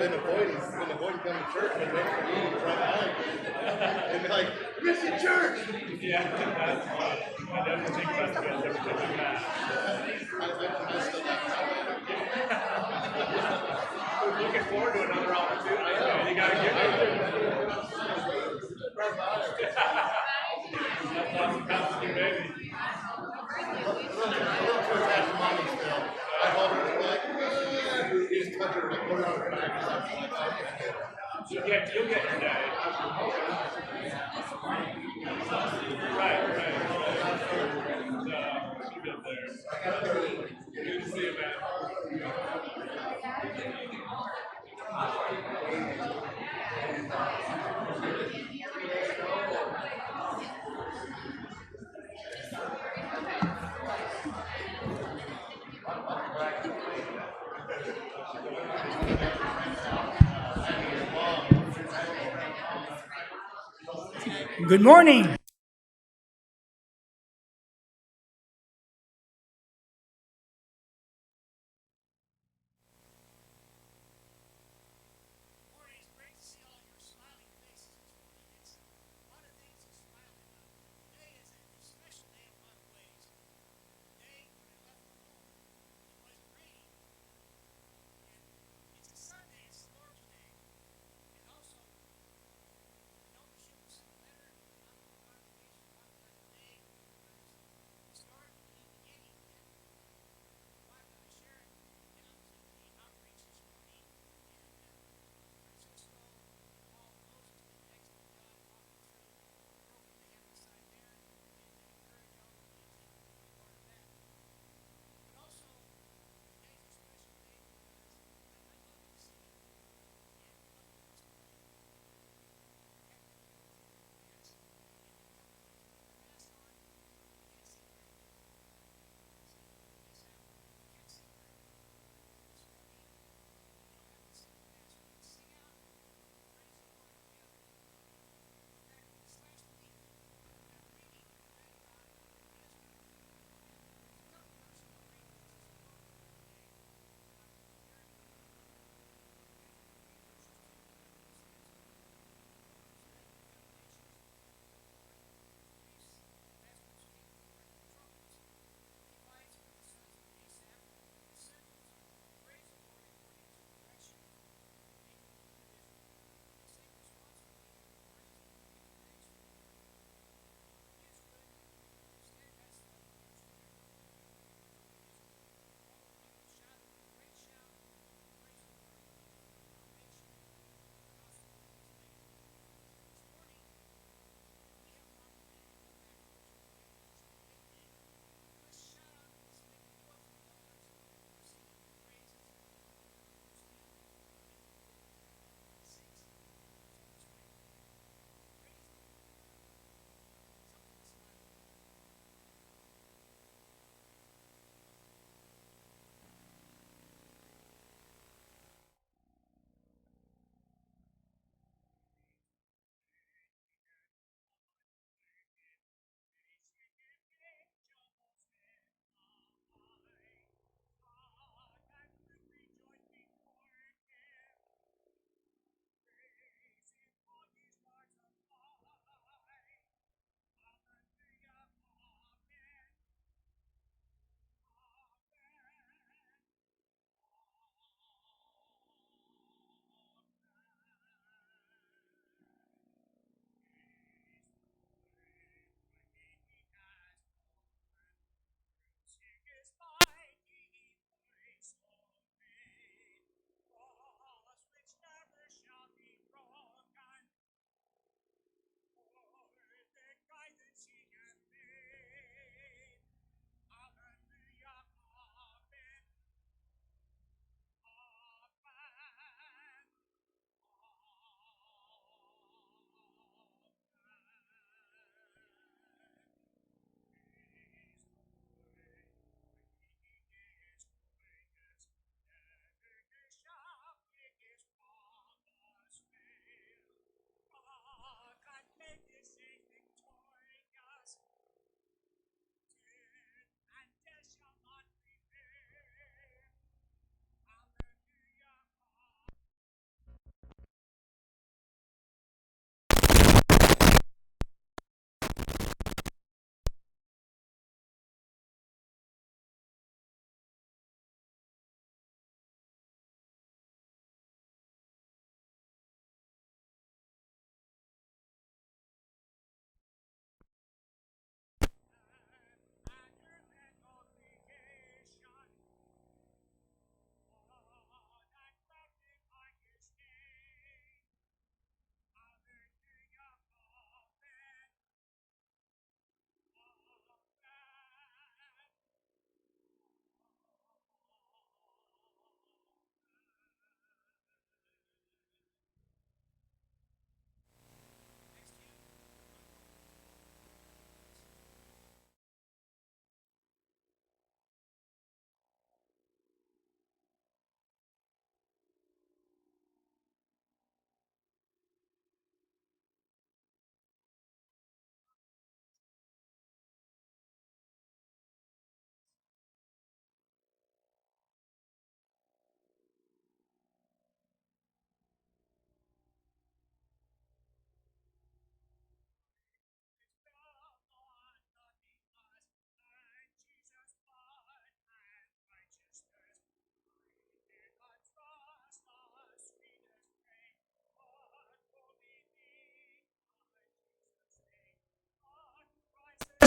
been avoiding coming to church, but then for me, right behind me. And they're like, missing church! Yeah, that's fun. I definitely think that's good. That's good. I still We're looking forward to another opportunity. Yeah, you got to give it. That's awesome. That's your baby. I hold her like, you just touch her, like, put her on her back. You'll get your day. Right. She'll get there. Good to see you, man. Good morning.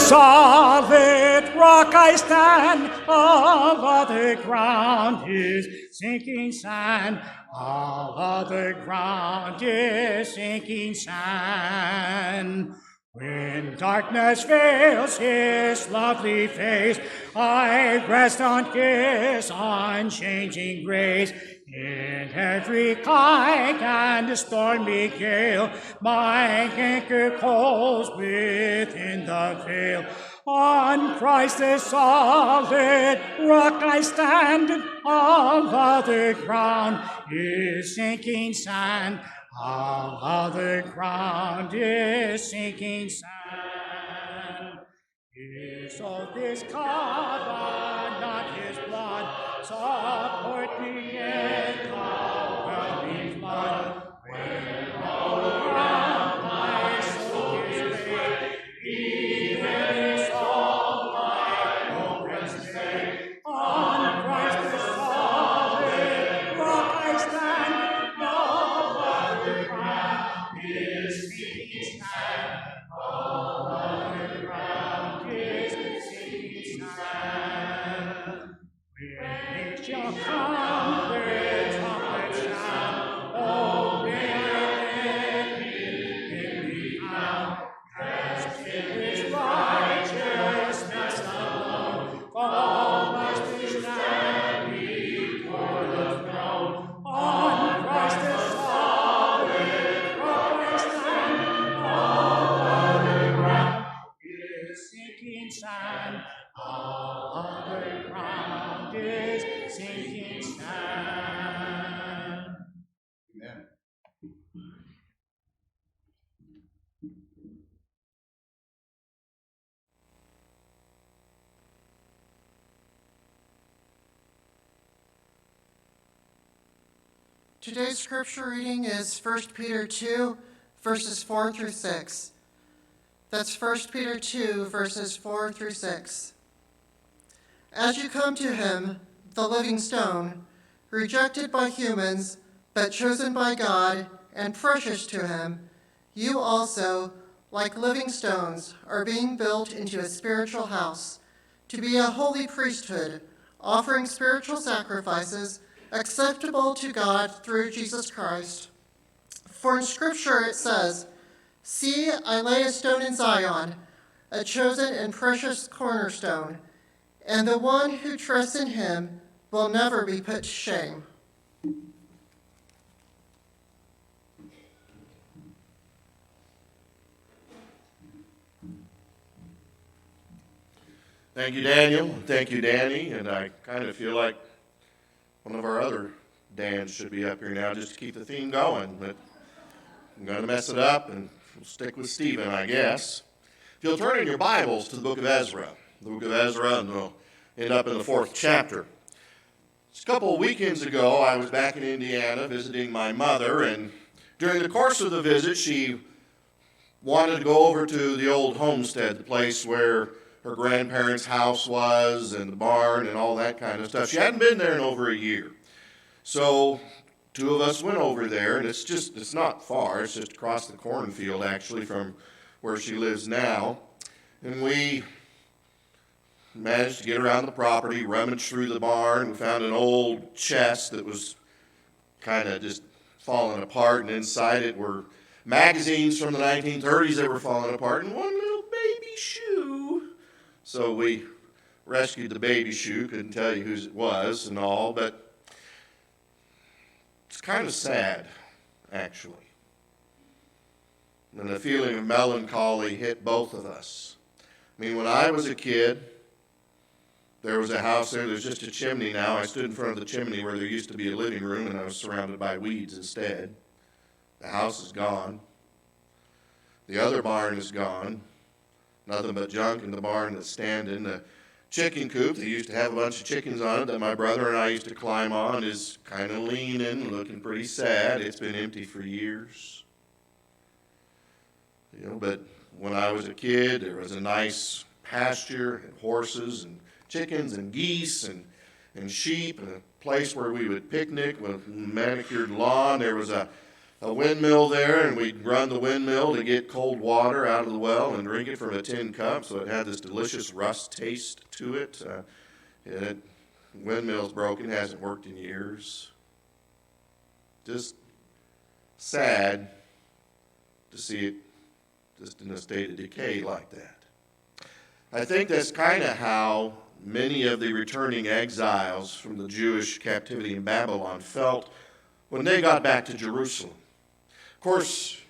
solid rock I stand, all other ground is sinking sand. All other ground is sinking sand. When darkness veils his lovely face, I rest on his unchanging grace. In every kite and stormy gale, my anchor holds within the veil. On Christ the solid rock I stand, all other ground is sinking sand. All other ground is sinking sand. His oath is covered, not his blood. Support me in the whelming flood. When all around my soul is laid, even his all my hope is made. On Christ the solid rock I stand, no other ground is sinking sand. All other ground is sinking sand. When it shall come, the trumpet sound, oh, may I in the found, dressed in his righteousness alone, for must we stand before the throne. On Christ the solid rock I stand, all other ground is sinking sand. All other ground is sinking sand. Amen. Today's scripture reading is 1 Peter 2, verses 4 through 6. That's 1 Peter 2, verses 4 through 6. As you come to him, the living stone, rejected by humans, but chosen by God and precious to him, you also, like living stones, are being built into a spiritual house, to be a holy priesthood, offering spiritual sacrifices acceptable to God through Jesus Christ. For in Scripture it says, "See, I lay a stone in Zion, a chosen and precious cornerstone, and the one who trusts in him will never be put to shame." Thank you, Daniel. Thank you, Danny. And I kind of feel like one of our other Dans should be up here now just to keep the theme going. But I'm going to mess it up and we'll stick with Stephen, I guess. If you'll turn in your Bibles to the book of Ezra, and we'll end up in the 4th chapter. Just a couple of weekends ago, I was back in Indiana visiting my mother, and during the course of the visit, she wanted to go over to the old homestead, the place where her grandparents' house was, and the barn, and all that kind of stuff. She hadn't been there in over a year. So 2 of us went over there, and it's not far. It's just across the cornfield, actually, from where she lives now. And we managed to get around the property, rummage through the barn. We found an old chest that was kind of just falling apart, and inside it were magazines from the 1930s that were falling apart, and one little baby shoe. So we rescued the baby shoe, couldn't tell you whose it was and all, but it's kind of sad, actually. And the feeling of melancholy hit both of us. I mean, when I was a kid, there was a house there. There's just a chimney now. I stood in front of the chimney where there used to be a living room, and I was surrounded by weeds instead. The house is gone. The other barn is gone. Nothing but junk in the barn that's standing. The chicken coop that used to have a bunch of chickens on it that my brother and I used to climb on is kind of leaning, looking pretty sad. It's been empty for years. But when I was a kid, there was a nice pasture and horses and chickens and geese and sheep and a place where we would picnic with manicured lawn. There was a a windmill there, and we'd run the windmill to get cold water out of the well and drink it from a tin cup, so it had this delicious rust taste to it. And windmill's broken, hasn't worked in years. Just sad to see it just in a state of decay like that. I think that's kind of how many of the returning exiles from the Jewish captivity in Babylon felt when they got back to Jerusalem. Of course,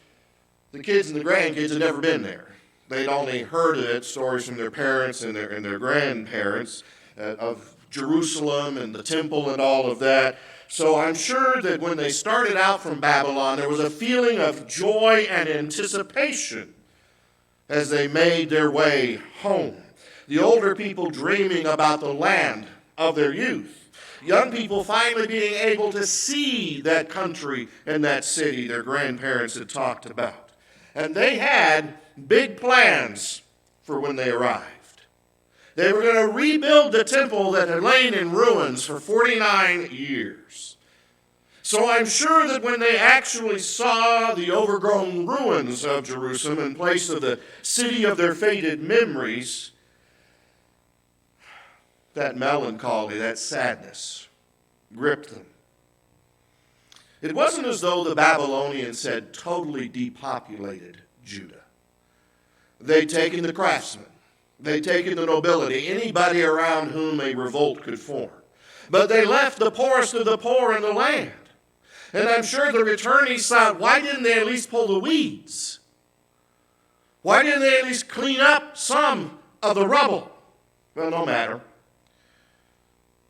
the kids and the grandkids had never been there. They'd only heard of it, stories from their parents and their grandparents of Jerusalem and the temple and all of that. So I'm sure that when they started out from Babylon, there was a feeling of joy and anticipation as they made their way home. The older people dreaming about the land of their youth. Young people finally being able to see that country and that city their grandparents had talked about. And they had big plans for when they arrived. They were going to rebuild the temple that had lain in ruins for 49 years. So I'm sure that when they actually saw the overgrown ruins of Jerusalem in place of the city of their faded memories, that melancholy, that sadness gripped them. It wasn't as though the Babylonians had totally depopulated Judah. They'd taken the craftsmen. They'd taken the nobility, anybody around whom a revolt could form. But they left the poorest of the poor in the land. And I'm sure the returnees thought, why didn't they at least pull the weeds? Why didn't they at least clean up some of the rubble? Well, no matter.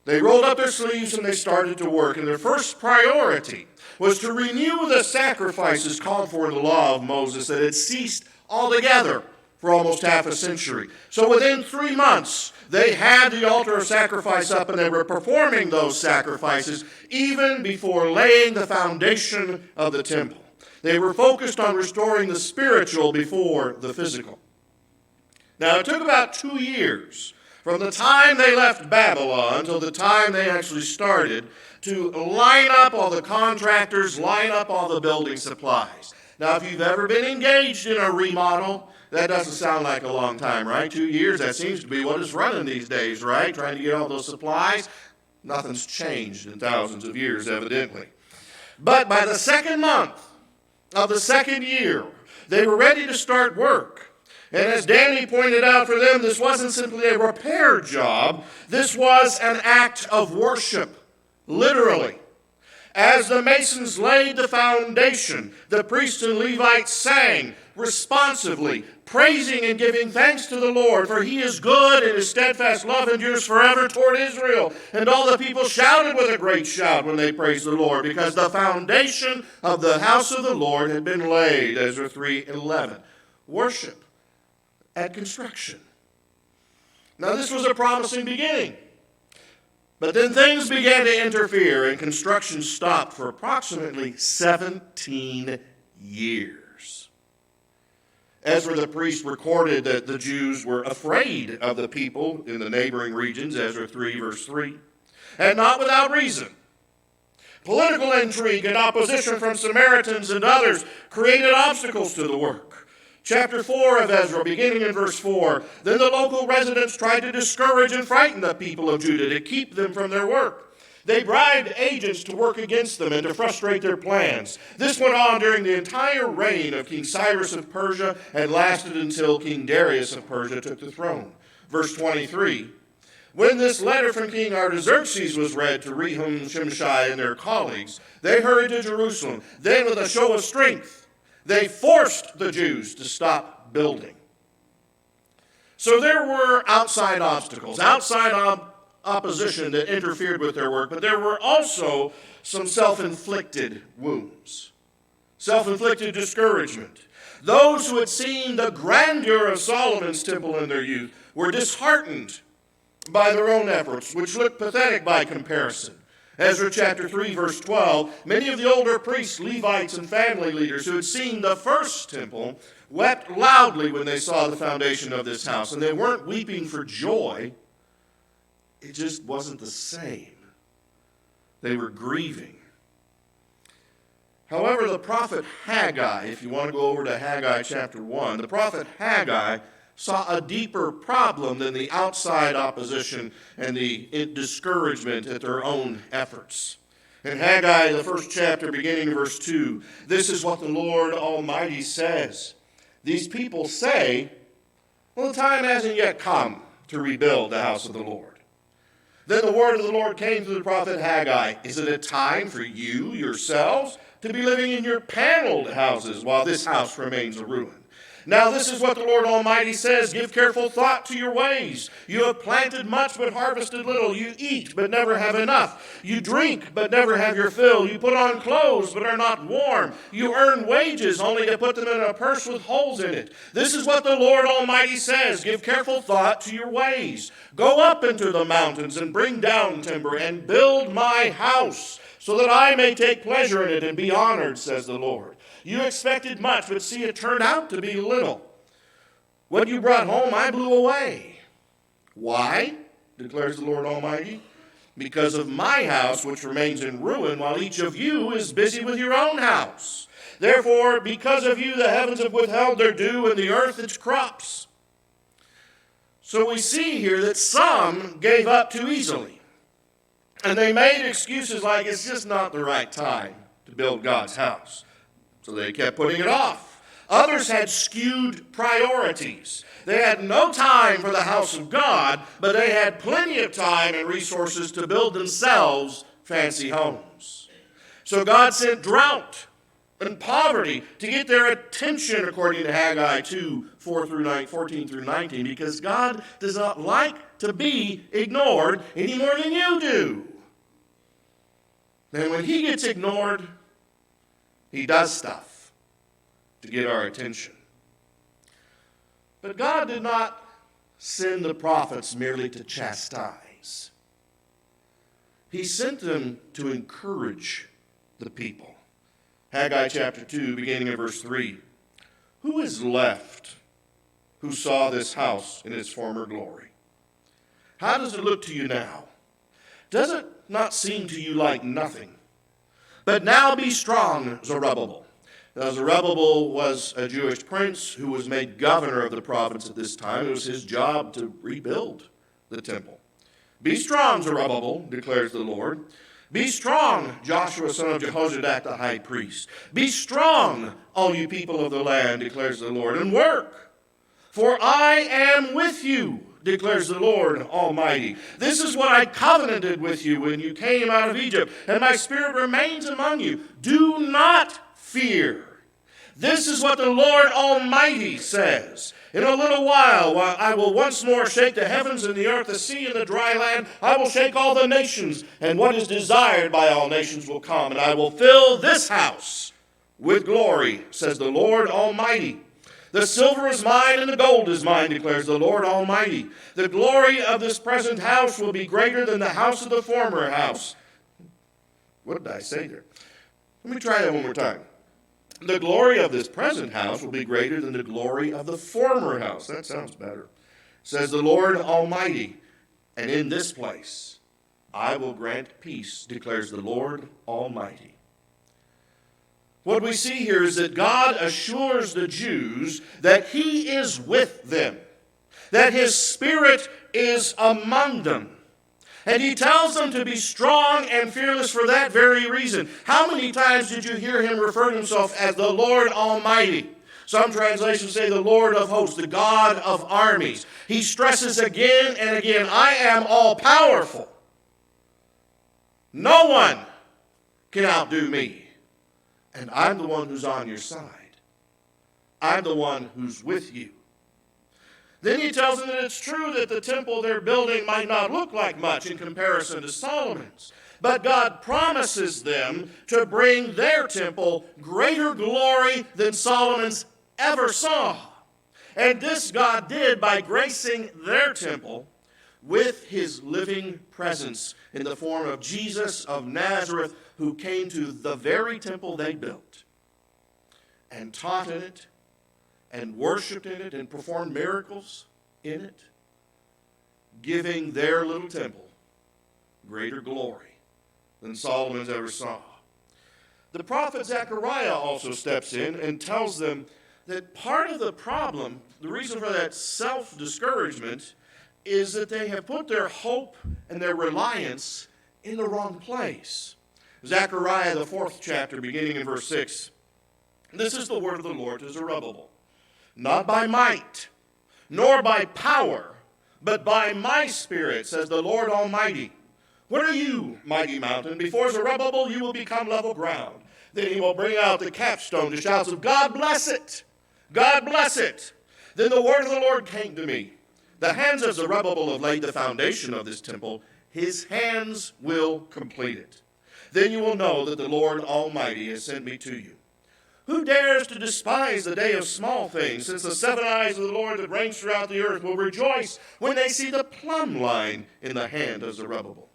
They rolled up their sleeves and they started to work. And their first priority was to renew the sacrifices called for in the law of Moses that had ceased altogether for almost half a century. So within 3 months, they had the altar of sacrifice up and they were performing those sacrifices even before laying the foundation of the temple. They were focused on restoring the spiritual before the physical. Now, it took about 2 years from the time they left Babylon till the time they actually started to line up all the contractors, line up all the building supplies. Now, if you've ever been engaged in a remodel, that doesn't sound like a long time, right? 2 years, that seems to be what is running these days, right? Trying to get all those supplies. Nothing's changed in thousands of years, evidently. But by the second month of the second year, they were ready to start work. And as Danny pointed out for them, this wasn't simply a repair job. This was an act of worship, literally. As the masons laid the foundation, the priests and Levites sang responsively, praising and giving thanks to the Lord, for he is good and his steadfast love endures forever toward Israel. And all the people shouted with a great shout when they praised the Lord, because the foundation of the house of the Lord had been laid, Ezra 3:11. Worship at construction. Now this was a promising beginning. But then things began to interfere and construction stopped for approximately 17 years. Ezra the priest recorded that the Jews were afraid of the people in the neighboring regions, Ezra 3 verse 3, and not without reason. Political intrigue and opposition from Samaritans and others created obstacles to the work. Chapter 4 of Ezra, beginning in verse 4, then the local residents tried to discourage and frighten the people of Judah to keep them from their work. They bribed agents to work against them and to frustrate their plans. This went on during the entire reign of King Cyrus of Persia and lasted until King Darius of Persia took the throne. Verse 23, when this letter from King Artaxerxes was read to Rehum, Shimshai, and their colleagues, they hurried to Jerusalem. Then with a show of strength, they forced the Jews to stop building. So there were outside obstacles, outside opposition that interfered with their work, but there were also some self-inflicted wounds, self-inflicted discouragement. Those who had seen the grandeur of Solomon's temple in their youth were disheartened by their own efforts, which looked pathetic by comparison. Ezra chapter 3, verse 12, many of the older priests, Levites, and family leaders who had seen the first temple wept loudly when they saw the foundation of this house. And they weren't weeping for joy. It just wasn't the same. They were grieving. However, the prophet Haggai, if you want to go over to Haggai chapter 1, the prophet Haggai saw a deeper problem than the outside opposition and the discouragement at their own efforts. In Haggai, the first chapter, beginning in verse 2, this is what the Lord Almighty says. These people say, well, the time hasn't yet come to rebuild the house of the Lord. Then the word of the Lord came to the prophet Haggai. Is it a time for you yourselves to be living in your paneled houses while this house remains a ruin? Now this is what the Lord Almighty says. Give careful thought to your ways. You have planted much but harvested little. You eat but never have enough. You drink but never have your fill. You put on clothes but are not warm. You earn wages only to put them in a purse with holes in it. This is what the Lord Almighty says. Give careful thought to your ways. Go up into the mountains and bring down timber and build my house, so that I may take pleasure in it and be honored, says the Lord. You expected much, but see, it turned out to be little. What you brought home, I blew away. Why? Declares the Lord Almighty. Because of my house, which remains in ruin, while each of you is busy with your own house. Therefore, because of you, the heavens have withheld their dew, and the earth its crops. So we see here that some gave up too easily. And they made excuses like it's just not the right time to build God's house. So they kept putting it off. Others had skewed priorities. They had no time for the house of God, but they had plenty of time and resources to build themselves fancy homes. So God sent drought and poverty to get their attention, according to Haggai 2, 14 through 19, because God does not like to be ignored any more than you do. And when he gets ignored, he does stuff to get our attention. But God did not send the prophets merely to chastise. He sent them to encourage the people. Haggai chapter 2, beginning of verse 3. Who is left who saw this house in its former glory? How does it look to you now? Does it not seem to you like nothing? But now be strong, Zerubbabel. Now, Zerubbabel was a Jewish prince who was made governor of the province at this time. It was his job to rebuild the temple. Be strong, Zerubbabel, declares the Lord. Be strong, Joshua, son of Jehozadak, the high priest. Be strong, all you people of the land, declares the Lord, and work. For I am with you, declares the Lord Almighty. This is what I covenanted with you when you came out of Egypt, and my spirit remains among you. Do not fear. This is what the Lord Almighty says. In a little while I will once more shake the heavens and the earth, the sea and the dry land. I will shake all the nations, and what is desired by all nations will come, and I will fill this house with glory, says the Lord Almighty. The silver is mine and the gold is mine, declares the Lord Almighty. The glory of this present house will be greater than the house of the former house. What did I say there? Let me try that one more time. The glory of this present house will be greater than the glory of the former house. That sounds better. Says the Lord Almighty. And in this place I will grant peace, declares the Lord Almighty. What we see here is that God assures the Jews that he is with them, that his spirit is among them. And he tells them to be strong and fearless for that very reason. How many times did you hear him refer to himself as the Lord Almighty? Some translations say the Lord of hosts, the God of armies. He stresses again and again, I am all-powerful. No one can outdo me. And I'm the one who's on your side. I'm the one who's with you. Then he tells them that it's true that the temple they're building might not look like much in comparison to Solomon's. But God promises them to bring their temple greater glory than Solomon's ever saw. And this God did by gracing their temple with his living presence in the form of Jesus of Nazareth, who came to the very temple they built and taught in it and worshiped in it and performed miracles in it, giving their little temple greater glory than Solomon's ever saw. the prophet Zechariah also steps in and tells them that part of the problem, the reason for that self-discouragement, is that they have put their hope and their reliance in the wrong place. Zechariah, the 4th chapter, beginning in verse 6. This is the word of the Lord to Zerubbabel. Not by might, nor by power, but by my Spirit, says the Lord Almighty. What are you, mighty mountain? Before Zerubbabel you will become level ground. Then he will bring out the capstone to shouts of, God bless it! God bless it! Then the word of the Lord came to me. The hands of Zerubbabel have laid the foundation of this temple. His hands will complete it. Then you will know that the Lord Almighty has sent me to you. Who dares to despise the day of small things, since the 7 eyes of the Lord that reigns throughout the earth will rejoice when they see the plumb line in the hand of Zerubbabel.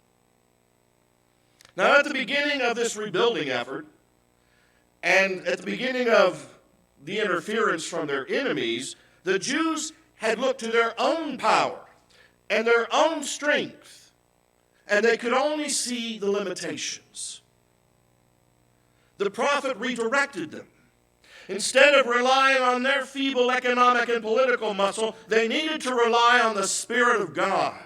Now, at the beginning of this rebuilding effort, and at the beginning of the interference from their enemies, the Jews had looked to their own power and their own strength, and they could only see the limitations. The prophet redirected them. Instead of relying on their feeble economic and political muscle, they needed to rely on the Spirit of God.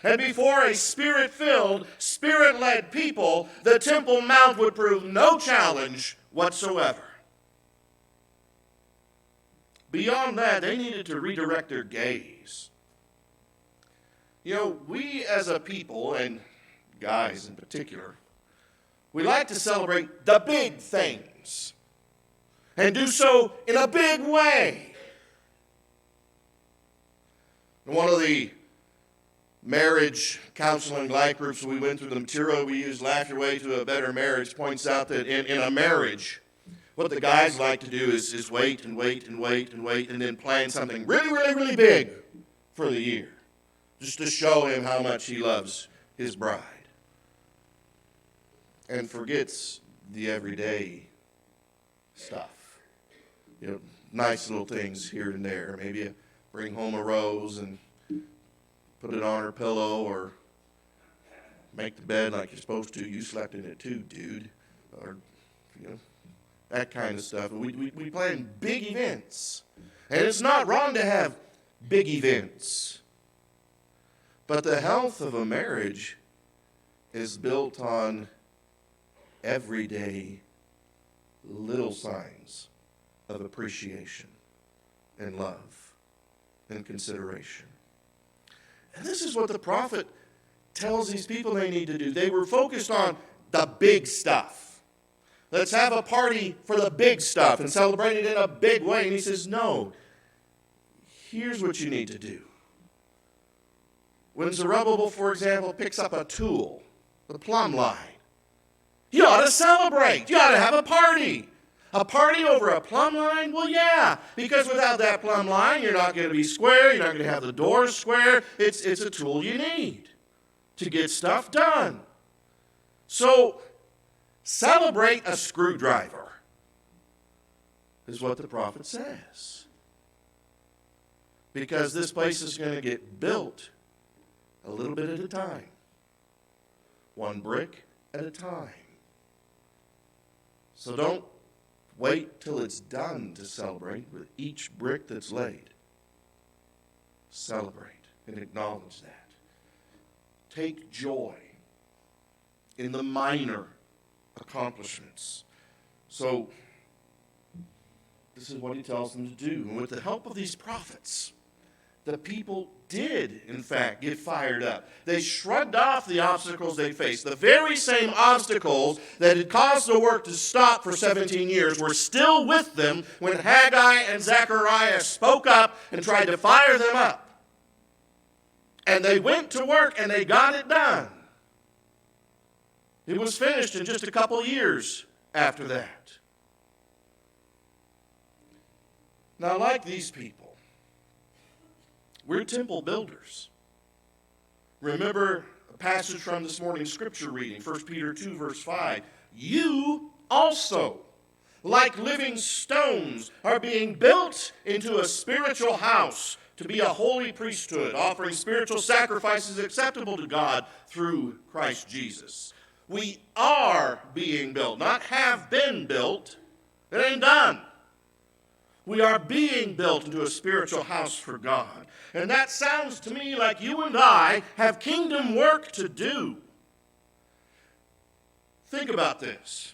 And before a Spirit-filled, Spirit-led people, the Temple Mount would prove no challenge whatsoever. Beyond that, they needed to redirect their gaze. You know, we as a people, and guys in particular, we like to celebrate the big things and do so in a big way. One of the marriage counseling life groups we went through, the material we used, Laugh Your Way to a Better Marriage, points out that in a marriage, what the guys like to do is wait and wait and wait and wait and then plan something really, really, really big for the year, just to show him how much he loves his bride, and forgets the everyday stuff. You know, nice little things here and there. Maybe you bring home a rose and put it on her pillow, or make the bed like you're supposed to. You slept in it too, dude. Or, you know, that kind of stuff. We plan big events. And it's not wrong to have big events. But the health of a marriage is built on everyday little signs of appreciation and love and consideration. And this is what the prophet tells these people they need to do. They were focused on the big stuff. Let's have a party for the big stuff and celebrate it in a big way. And he says, no, here's what you need to do. When Zerubbabel, for example, picks up a tool, the plumb line, you ought to celebrate. You ought to have a party. A party over a plumb line? Well, yeah, because without that plumb line, you're not going to be square. You're not going to have the doors square. It's a tool you need to get stuff done. So, celebrate a screwdriver, is what the prophet says. Because this place is going to get built a little bit at a time, one brick at a time. So don't wait till it's done to celebrate with each brick that's laid. Celebrate and acknowledge that. Take joy in the minor accomplishments. So, this is what he tells them to do. And with the help of these prophets, the people did, in fact, get fired up. They shrugged off the obstacles they faced. The very same obstacles that had caused the work to stop for 17 years were still with them when Haggai and Zechariah spoke up and tried to fire them up. And they went to work and they got it done. It was finished in just a couple years after that. Now, like these people, we're temple builders. Remember a passage from this morning's scripture reading, 1 Peter 2, verse 5. You also, like living stones, are being built into a spiritual house to be a holy priesthood, offering spiritual sacrifices acceptable to God through Christ Jesus. We are being built, not have been built. It ain't done. We are being built into a spiritual house for God. And that sounds to me like you and I have kingdom work to do. Think about this.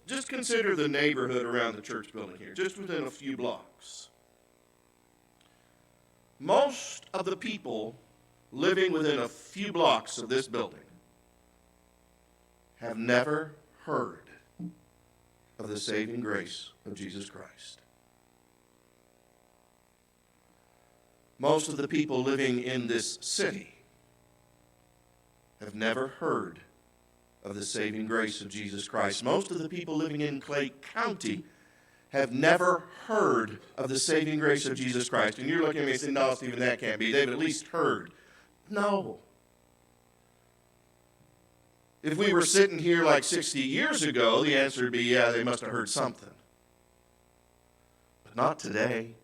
Just consider the neighborhood around the church building here, just within a few blocks. Most of the people living within a few blocks of this building have never heard of the saving grace of Jesus Christ. Most of the people living in this city have never heard of the saving grace of Jesus Christ. Most of the people living in Clay County have never heard of the saving grace of Jesus Christ. And you're looking at me and saying, no, Stephen, that can't be. They've at least heard. No. If we were sitting here like 60 years ago, the answer would be, yeah, they must have heard something. But not today.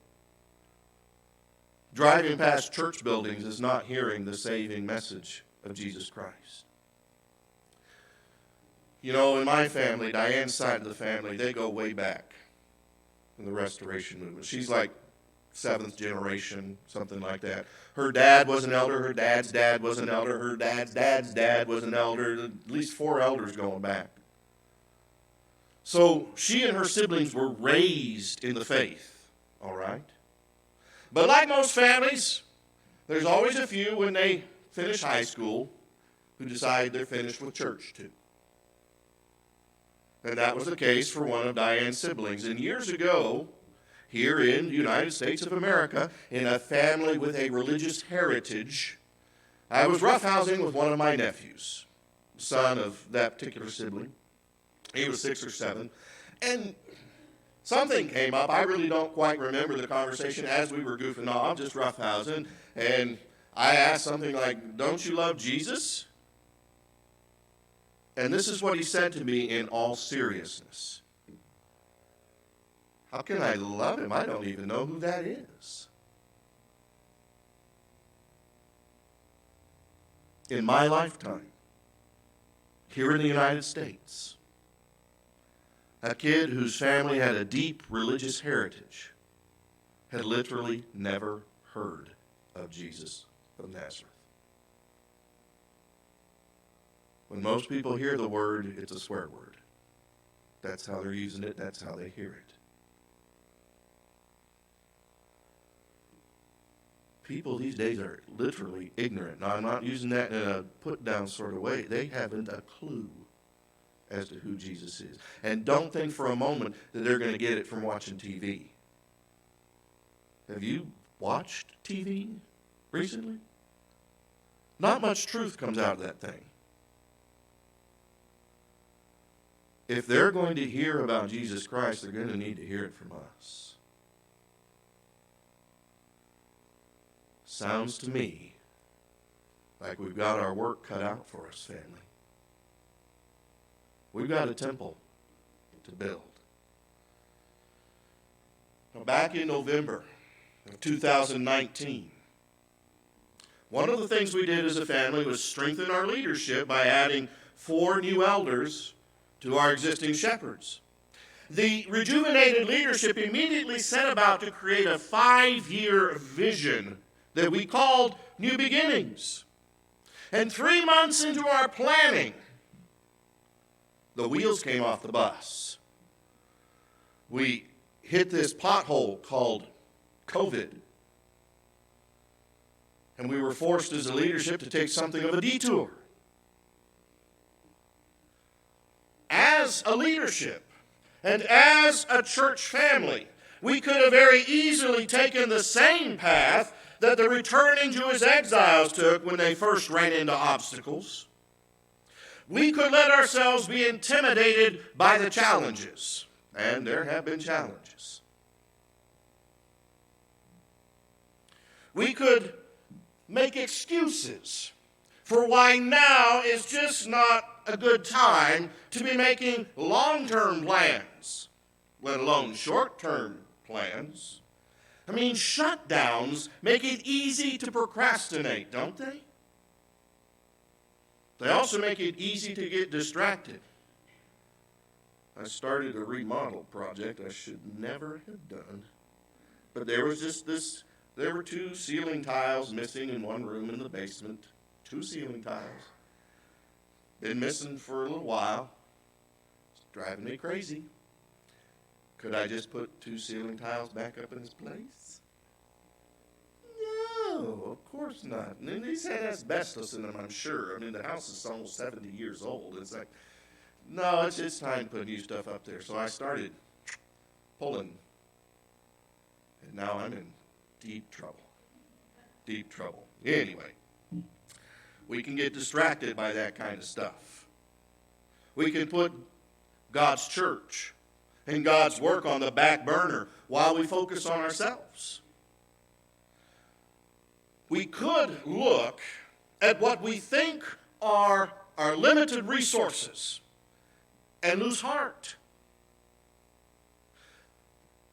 Driving past church buildings is not hearing the saving message of Jesus Christ. You know, in my family, Diane's side of the family, they go way back in the Restoration movement. She's like 7th generation, something like that. Her dad was an elder, her dad's dad was an elder, her dad's dad's dad was an elder, at least 4 elders going back. So she and her siblings were raised in the faith, all right? But like most families, there's always a few when they finish high school who decide they're finished with church too. And that was the case for one of Diane's siblings. And years ago, here in the United States of America, in a family with a religious heritage, I was roughhousing with one of my nephews, son of that particular sibling. He was 6 or 7. And something came up. I really don't quite remember the conversation as we were goofing off, just roughhousing. And I asked something like, "Don't you love Jesus?" And this is what he said to me in all seriousness. "How can I love him? I don't even know who that is." In my lifetime, here in the United States, a kid whose family had a deep religious heritage had literally never heard of Jesus of Nazareth. When most people hear the word, it's a swear word. That's how they're using it. That's how they hear it. People these days are literally ignorant. Now, I'm not using that in a put-down sort of way. They haven't a clue as to who Jesus is. And don't think for a moment that they're going to get it from watching TV. Have you watched TV recently? Not much truth comes out of that thing. If they're going to hear about Jesus Christ, they're going to need to hear it from us. Sounds to me like we've got our work cut out for us, family. We've got a temple to build. Now, back in November of 2019, one of the things we did as a family was strengthen our leadership by adding 4 new elders to our existing shepherds. The rejuvenated leadership immediately set about to create a 5-year vision that we called New Beginnings. And 3 months into our planning, the wheels came off the bus. We hit this pothole called COVID. And we were forced as a leadership to take something of a detour. As a leadership and as a church family, we could have very easily taken the same path that the returning Jewish exiles took when they first ran into obstacles. We could let ourselves be intimidated by the challenges, and there have been challenges. We could make excuses for why now is just not a good time to be making long-term plans, let alone short-term plans. I mean, shutdowns make it easy to procrastinate, don't they? They also make it easy to get distracted. I started a remodel project I should never have done. But there was just this, there were 2 ceiling tiles missing in one room in the basement. 2 ceiling tiles. Been missing for a little while. It's driving me crazy. Could I just put 2 ceiling tiles back up in its place? No, of course not. And these had asbestos in them, I'm sure. I mean, the house is almost 70 years old. It's like, no, it's time to put new stuff up there. So I started pulling. And now I'm in deep trouble. Deep trouble. Anyway, we can get distracted by that kind of stuff. We can put God's church and God's work on the back burner while we focus on ourselves. We could look at what we think are our limited resources and lose heart.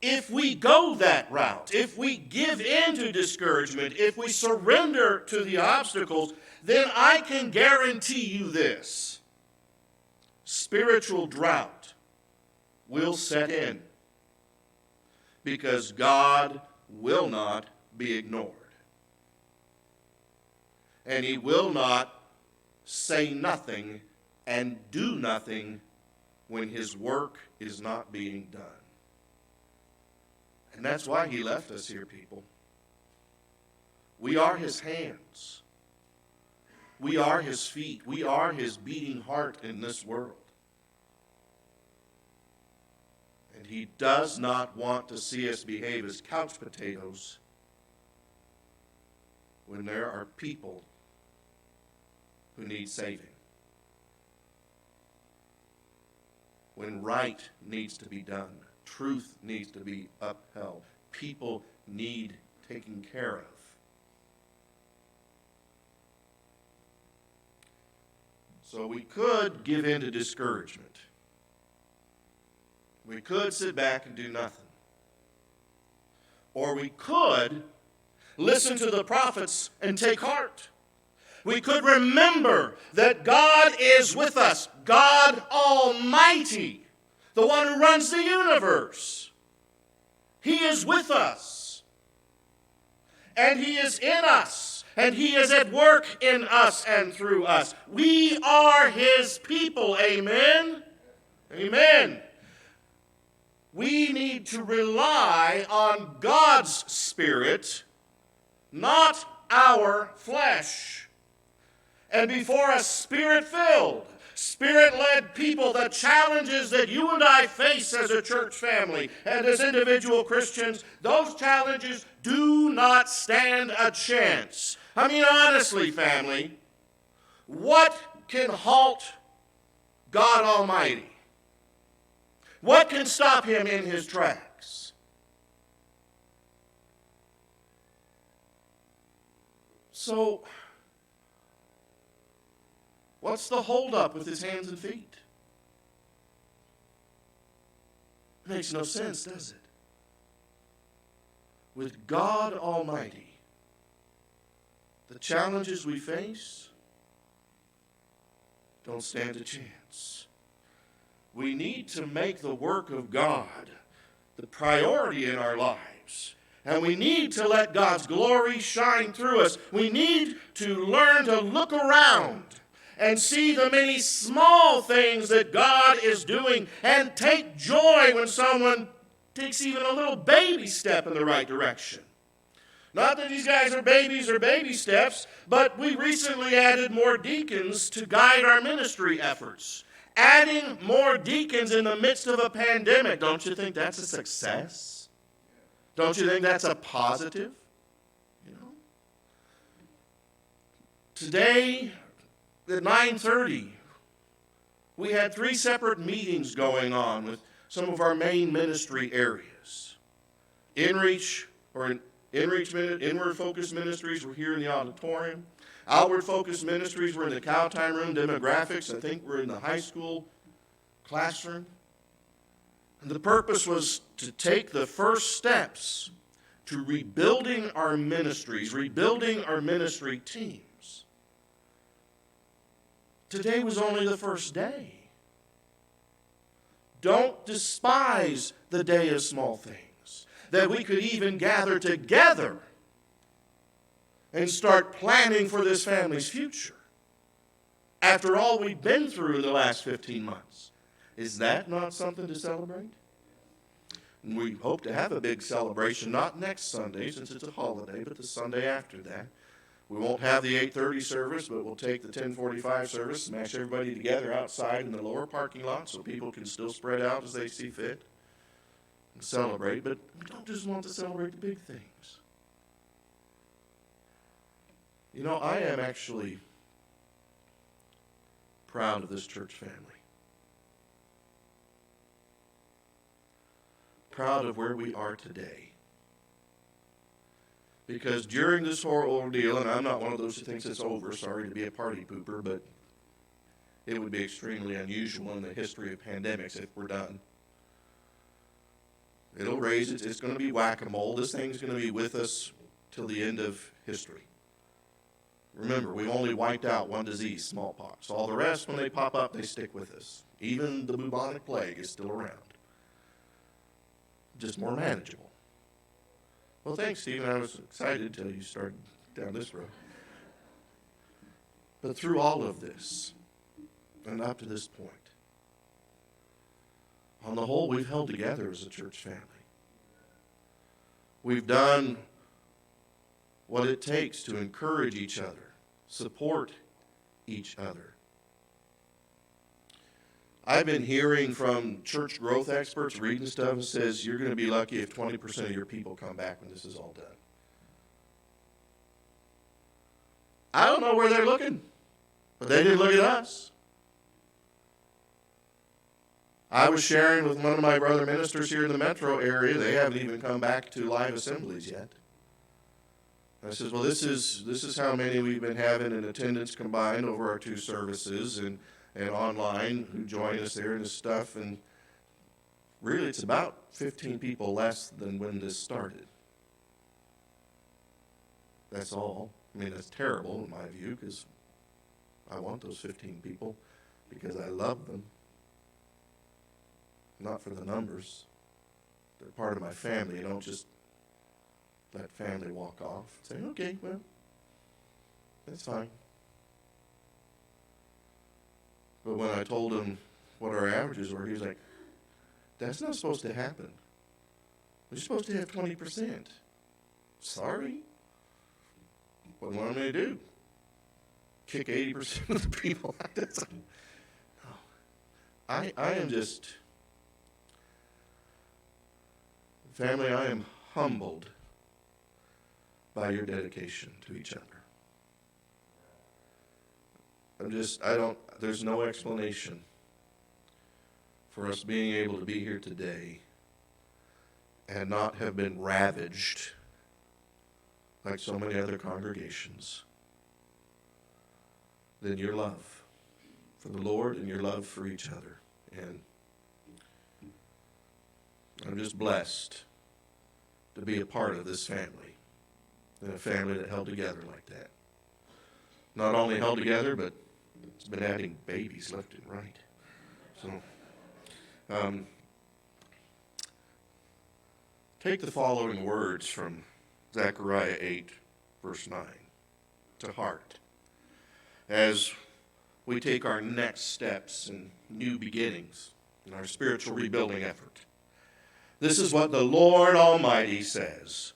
If we go that route, if we give in to discouragement, if we surrender to the obstacles, then I can guarantee you this: spiritual drought will set in, because God will not be ignored. And He will not say nothing and do nothing when His work is not being done. And that's why He left us here, people. We are His hands. We are His feet. We are His beating heart in this world. And He does not want to see us behave as couch potatoes when there are people who need saving. When right needs to be done, truth needs to be upheld, people need taken care of. So we could give in to discouragement. We could sit back and do nothing. Or we could listen to the prophets and take heart. We could remember that God is with us, God Almighty, the one who runs the universe. He is with us. And He is in us. And He is at work in us and through us. We are His people. Amen? Amen. We need to rely on God's Spirit, not our flesh. And before a Spirit-filled, Spirit-led people, the challenges that you and I face as a church family and as individual Christians, those challenges do not stand a chance. I mean, honestly, family, what can halt God Almighty? What can stop Him in His tracks? So, what's the holdup with His hands and feet? It makes no sense, does it? With God Almighty, the challenges we face don't stand a chance. We need to make the work of God the priority in our lives. And we need to let God's glory shine through us. We need to learn to look around and see the many small things that God is doing and take joy when someone takes even a little baby step in the right direction. Not that these guys are babies or baby steps, but we recently added more deacons to guide our ministry efforts. Adding more deacons in the midst of a pandemic, don't you think that's a success? Don't you think that's a positive? You know? Today, at 9:30, we had 3 separate meetings going on with some of our main ministry areas. Inward focused ministries were here in the auditorium. Outward focused ministries were in the cow time room. Demographics, I think, were in the high school classroom. And the purpose was to take the first steps to rebuilding our ministries, rebuilding our ministry teams. Today was only the first day. Don't despise the day of small things, that we could even gather together and start planning for this family's future. After all we've been through in the last 15 months, is that not something to celebrate? And we hope to have a big celebration, not next Sunday since it's a holiday, but the Sunday after that. We won't have the 8:30 service, but we'll take the 10:45 service, smash everybody together outside in the lower parking lot so people can still spread out as they see fit and celebrate. But we don't just want to celebrate the big things. You know, I am actually proud of this church family. Proud of where we are today. Because during this whole ordeal, and I'm not one of those who thinks it's over, sorry to be a party pooper, but it would be extremely unusual in the history of pandemics if we're done. It'll raise, it's going to be whack-a-mole. This thing's going to be with us till the end of history. Remember, we've only wiped out one disease, smallpox. All the rest, when they pop up, they stick with us. Even the bubonic plague is still around. Just more manageable. Well, thanks, Stephen. I was excited till you started down this road. But through all of this, and up to this point, on the whole, we've held together as a church family. We've done what it takes to encourage each other, support each other. I've been hearing from church growth experts, reading stuff that says you're going to be lucky if 20% of your people come back when this is all done. I don't know where they're looking, but they didn't look at us. I was sharing with one of my brother ministers here in the metro area. They haven't even come back to live assemblies yet. I said, well, this is how many we've been having in attendance combined over our two services and online who join us there and this stuff. And really, it's about 15 people less than when this started. That's all. I mean, that's terrible in my view because I want those 15 people because I love them. Not for the numbers. They're part of my family. You don't just let family walk off. Say, okay, well, that's fine. But when I told him what our averages were, he was like, that's not supposed to happen. We're supposed to have 20%. Sorry. What am I going to do? Kick 80% of the people out? No. I am just, family, I am humbled by your dedication to each other. There's no explanation for us being able to be here today and not have been ravaged like so many other congregations than your love for the Lord and your love for each other. And I'm just blessed to be a part of this family and a family that held together like that. Not only held together, but it's been adding babies left and right. So, take the following words from Zechariah 8, verse 9, to heart as we take our next steps and new beginnings in our spiritual rebuilding effort. This is what the Lord Almighty says.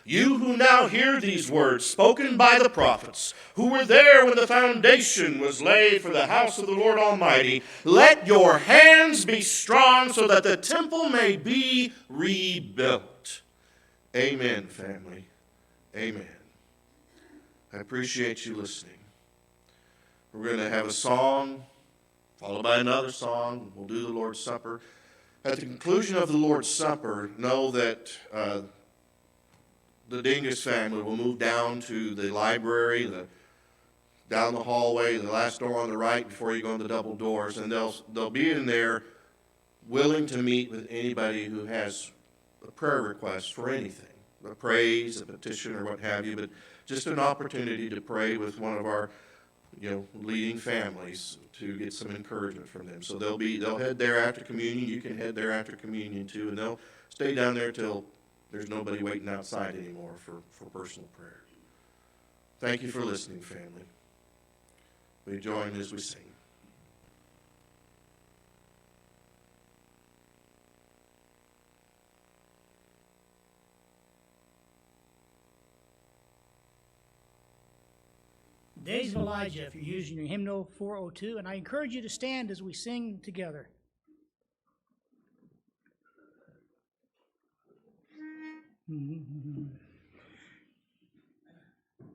You who now hear these words spoken by the prophets, who were there when the foundation was laid for the house of the Lord Almighty, let your hands be strong so that the temple may be rebuilt. Amen, family. Amen. I appreciate you listening. We're going to have a song, followed by another song. We'll do the Lord's Supper. At the conclusion of the Lord's Supper, know that the Dingus family will move down to the library, down the hallway, the last door on the right before you go in the double doors, and they'll be in there willing to meet with anybody who has a prayer request for anything, a praise, a petition, or what have you, but just an opportunity to pray with one of our leading families to get some encouragement from them. So they'll head there after communion. You can head there after communion too, and they'll stay down there till there's nobody waiting outside anymore for personal prayer. Thank you for listening, family. We join as we sing. Days of Elijah, if you're using your hymnal 402, and I encourage you to stand as we sing together.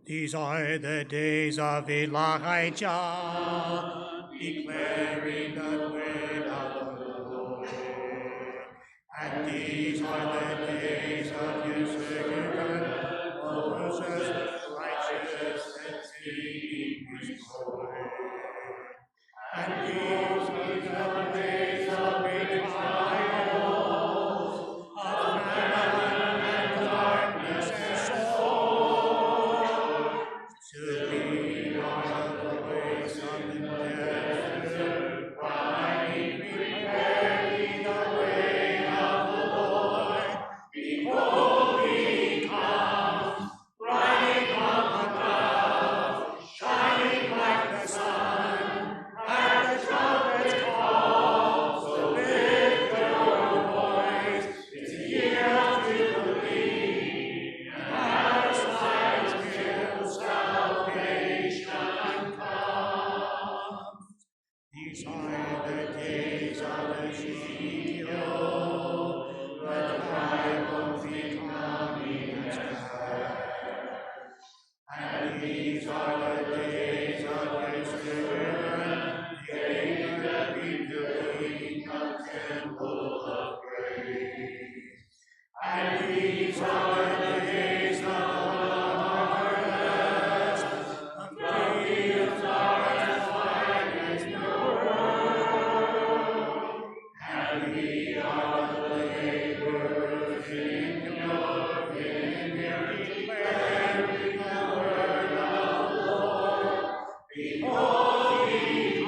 These are the days of Elijah, declaring the word of the Lord. And these are the days of his servant Moses, righteous and seeking his glory. And these are the days of revival, of famine and darkness and sorrow, to be on the voice of the desert, crying, prepare ye the way of the Lord. Behold, he comes, riding on the clouds, shining like the sun, and the trumpets call. So lift your voice, it's a year of jubilee, and our signs till salvation comes. These are the days of Ezekiel, the tribe of becoming as God. And these are the days of his servant David, rebuilding the temple of praise. And these are the days of the harvest, of fields are as white as snow. And we are the laborers in your vineyard, declaring the word of the Lord. Behold, he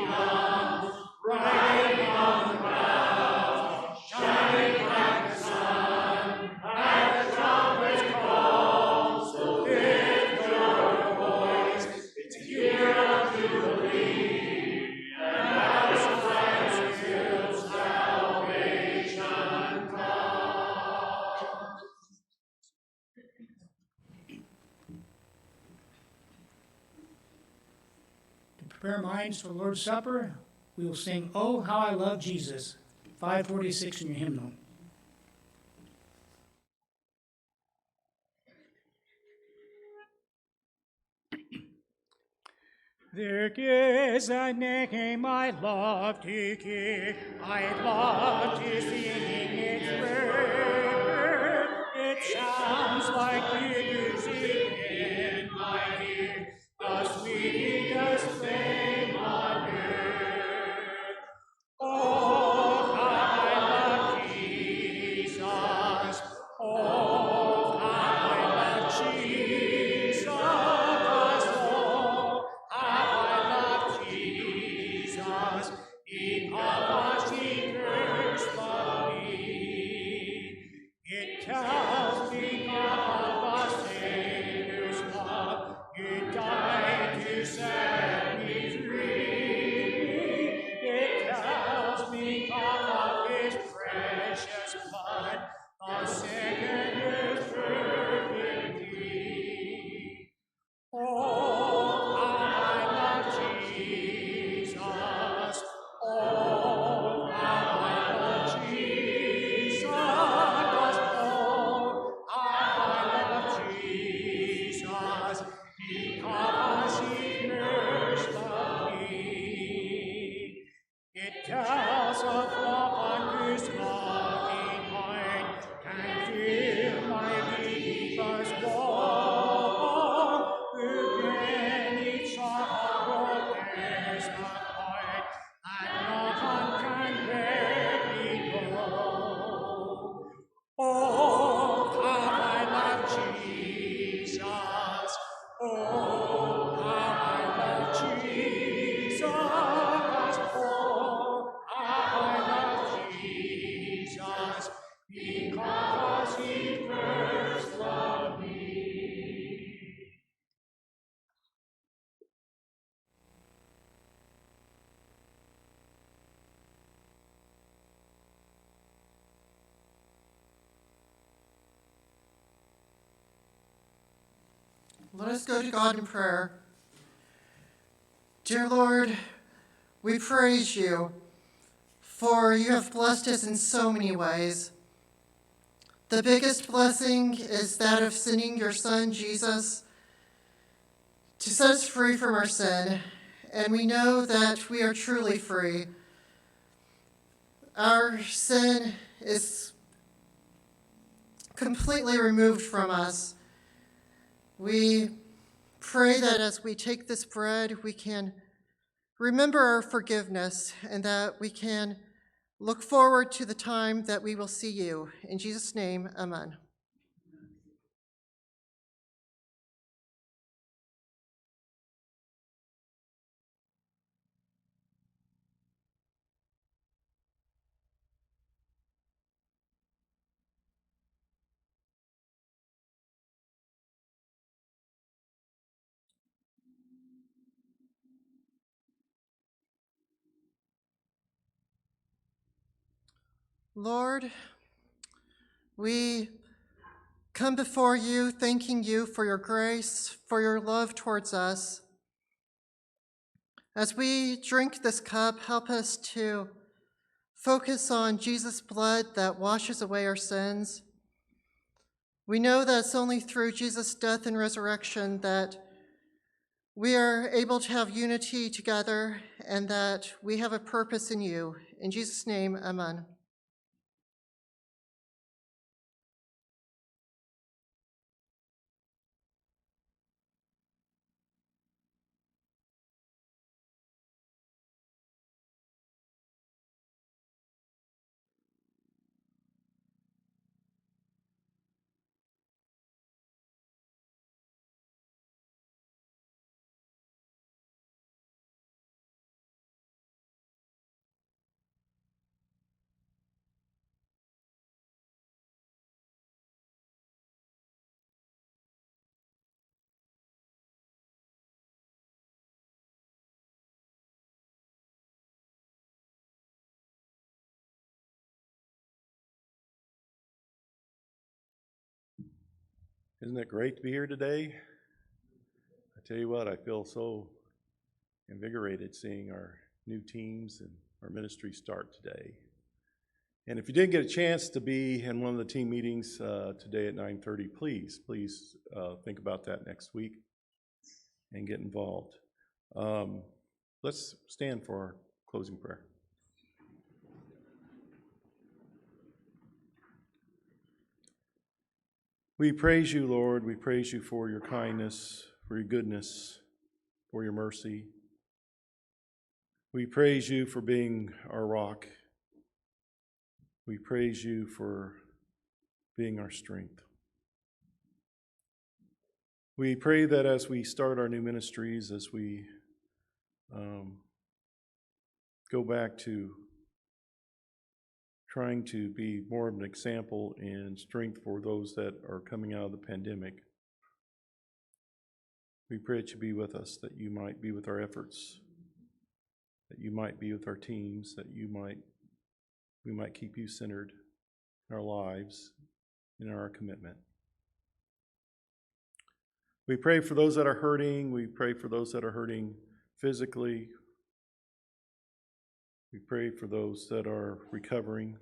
comes, riding on the clouds, shining like the sun, and the trumpets call. So lift your voice, it's a year of jubilee, and our signs till salvation comes. To prepare minds for the Lord's Supper, we will sing, "Oh, How I Love Jesus," 546 in your hymnal. There is a name I love to give, I love to sing its word. It sounds like music in my ear, the sweetest thing on earth. Oh, how I love Jesus. Oh, how I love Jesus. Oh, how I love Jesus. Because he first loved me. It tells me of a Savior's love. He died to set me free. It tells me of his precious blood, the sinner's perfect plea. Oh, how I love Jesus. Oh, how I love Jesus. Oh, how I love Jesus. Because he first loved me. It tells of one whose loving heart can feel my deepest woe. Who can each sorrow bears the heart, and none can bear below. Oh, how I love Jesus. Oh, how I love Jesus. Let us go to God in prayer. Dear Lord, we praise you, for you have blessed us in so many ways. The biggest blessing is that of sending your Son, Jesus, to set us free from our sin, and we know that we are truly free. Our sin is completely removed from us. We pray that as we take this bread, we can remember our forgiveness and that we can look forward to the time that we will see you. In Jesus' name, amen. Lord, we come before you thanking you for your grace, for your love towards us. As we drink this cup, help us to focus on Jesus' blood that washes away our sins. We know that it's only through Jesus' death and resurrection that we are able to have unity together and that we have a purpose in you. In Jesus' name, amen. Isn't it great to be here today? I tell you what, I feel so invigorated seeing our new teams and our ministry start today. And if you didn't get a chance to be in one of the team meetings today at 9:30, please think about that next week and get involved. Let's stand for our closing prayer. We praise you, Lord. We praise you for your kindness, for your goodness, for your mercy. We praise you for being our rock. We praise you for being our strength. We pray that as we start our new ministries, as we go back to trying to be more of an example and strength for those that are coming out of the pandemic. We pray that you be with us, that you might be with our efforts, that you might be with our teams, that we might keep you centered in our lives and in our commitment. We pray for those that are hurting. We pray for those that are hurting physically. We pray for those that are recovering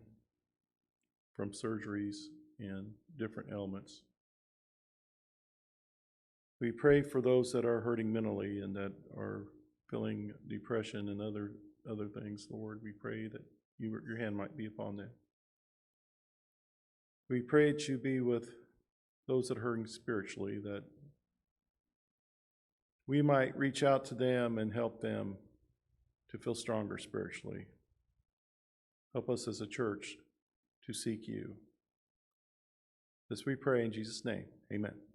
from surgeries and different ailments. We pray for those that are hurting mentally and that are feeling depression and other things, Lord. We pray that your hand might be upon them. We pray that you be with those that are hurting spiritually, that we might reach out to them and help them to feel stronger spiritually. Help us as a church to seek you. This we pray in Jesus' name. Amen.